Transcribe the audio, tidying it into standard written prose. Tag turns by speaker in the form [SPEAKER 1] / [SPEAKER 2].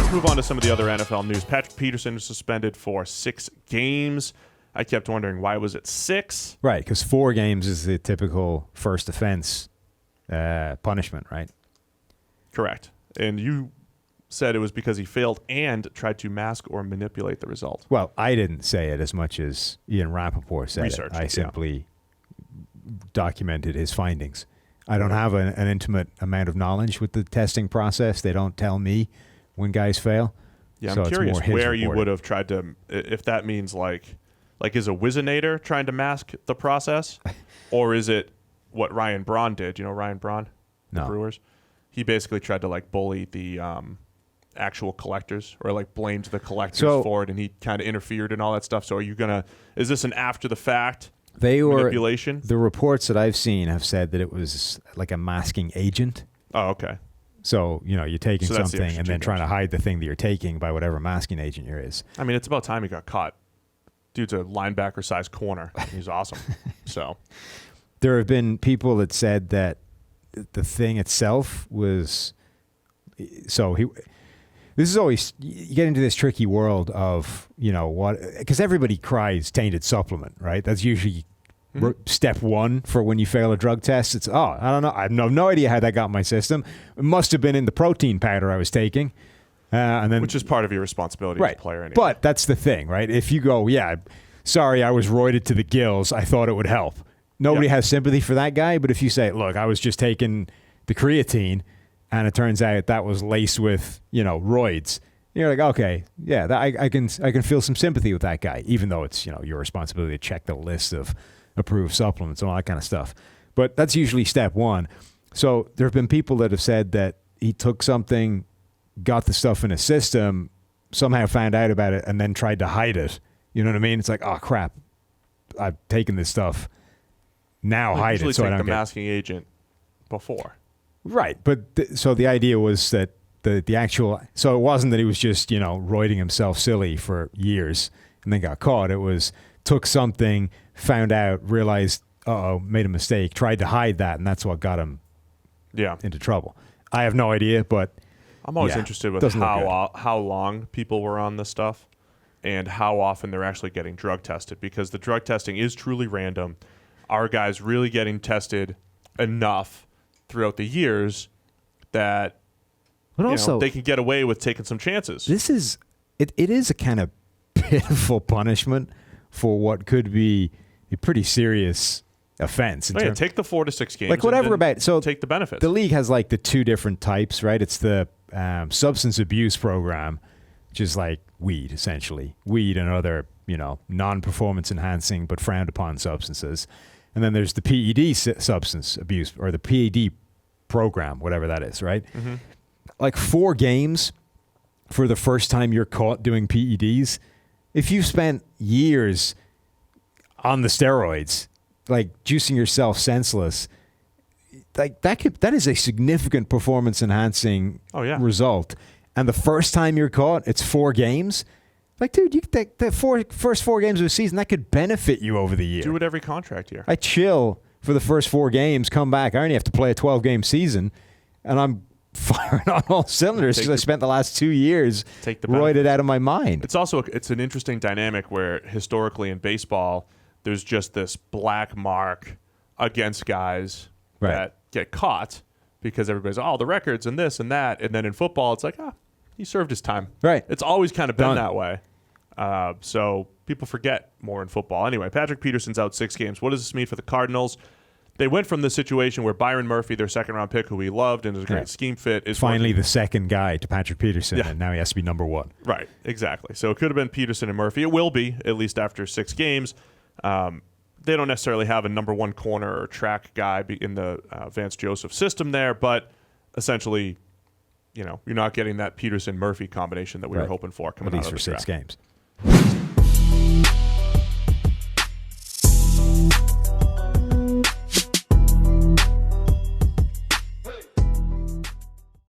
[SPEAKER 1] let's move on to some of the other NFL news. Patrick Peterson was suspended for 6 games. I kept wondering, why was it 6?
[SPEAKER 2] Right, because 4 games is the typical first offense punishment, right?
[SPEAKER 1] Correct. And you said it was because he failed and tried to mask or manipulate the result.
[SPEAKER 2] Well, I didn't say it as much as Ian Rappaport said it. I simply documented his findings. I don't have an intimate amount of knowledge with the testing process. They don't tell me when guys fail.
[SPEAKER 1] Yeah, I'm curious where you would have tried to, if that means like is a Wizinator trying to mask the process? Or is it what Ryan Braun did? You know Ryan Braun?
[SPEAKER 2] No.
[SPEAKER 1] The Brewers? He basically tried to like bully the actual collectors, or like blamed the collectors for it, and he kind of interfered and all that stuff. So are you is this an after the fact manipulation?
[SPEAKER 2] The reports that I've seen have said that it was like a masking agent.
[SPEAKER 1] Oh, okay.
[SPEAKER 2] So, you're taking something and then trying to hide the thing that you're taking by whatever masking agent there is.
[SPEAKER 1] I mean, it's about time he got caught. Dude's a linebacker-sized corner. He's awesome. So
[SPEAKER 2] there have been people that said that the thing itself was this is always, you get into this tricky world of, because everybody cries tainted supplement, right? That's usually step one for when you fail a drug test. It's, I don't know. I have no idea how that got in my system. It must have been in the protein powder I was taking. And then,
[SPEAKER 1] which is part of your responsibility as a player anyway.
[SPEAKER 2] But that's the thing, right? If you go, sorry, I was roided to the gills, I thought it would help. Nobody has sympathy for that guy. But if you say, look, I was just taking the creatine, and it turns out that was laced with, roids. You're like, okay, I can feel some sympathy with that guy, even though it's, your responsibility to check the list of approved supplements and all that kind of stuff. But that's usually step one. So there have been people that have said that he took something, got the stuff in his system, somehow found out about it, and then tried to hide it. You know what I mean? It's like, oh, crap, I've taken this stuff. Now hide it so I don't
[SPEAKER 1] get the masking agent before.
[SPEAKER 2] Right, but so the idea was that the actual, so it wasn't that he was just, roiding himself silly for years and then got caught. It was took something, found out, realized, made a mistake, tried to hide that, and that's what got him into trouble. I have no idea, but
[SPEAKER 1] I'm always interested with how long people were on this stuff and how often they're actually getting drug tested, because the drug testing is truly random. Are guys really getting tested enough throughout the years that they can get away with taking some chances?
[SPEAKER 2] This is it is a kind of pitiful punishment for what could be a pretty serious offense.
[SPEAKER 1] Take the 4 to 6 games.
[SPEAKER 2] Like whatever about take
[SPEAKER 1] the benefits.
[SPEAKER 2] The league has like the 2 different types, right? It's the substance abuse program, which is like weed, essentially. Weed and other, non-performance enhancing but frowned upon substances. And then there's the PED substance abuse, or the PED program, whatever that is, right? Mm-hmm. Like 4 games for the first time you're caught doing PEDs. If you've spent years on the steroids, like juicing yourself senseless, like that is a significant performance enhancing result. And the first time you're caught, it's 4 games. Like, dude, you take the first 4 games of the season, that could benefit you over the year.
[SPEAKER 1] Do it every contract year.
[SPEAKER 2] I chill for the first 4 games, come back. I only have to play a 12-game season, and I'm firing on all cylinders because I spent the last 2 years roided out of my mind.
[SPEAKER 1] It's an interesting dynamic where historically in baseball, there's just this black mark against guys that get caught because everybody's, the records and this and that. And then in football, it's like, he served his time.
[SPEAKER 2] Right.
[SPEAKER 1] It's always kind of been that way. So people forget more in football. Anyway, Patrick Peterson's out 6 games. What does this mean for the Cardinals? They went from the situation where Byron Murphy, their second-round pick, who we loved and is a great scheme fit, is
[SPEAKER 2] finally the second guy to Patrick Peterson, and now he has to be number 1.
[SPEAKER 1] Right, exactly. So it could have been Peterson and Murphy. It will be, at least after 6 games. They don't necessarily have a number 1 corner or track guy in the Vance Joseph system there, but essentially, you're not getting that Peterson-Murphy combination that we were hoping for coming out of the draft.
[SPEAKER 2] At least for 6 games.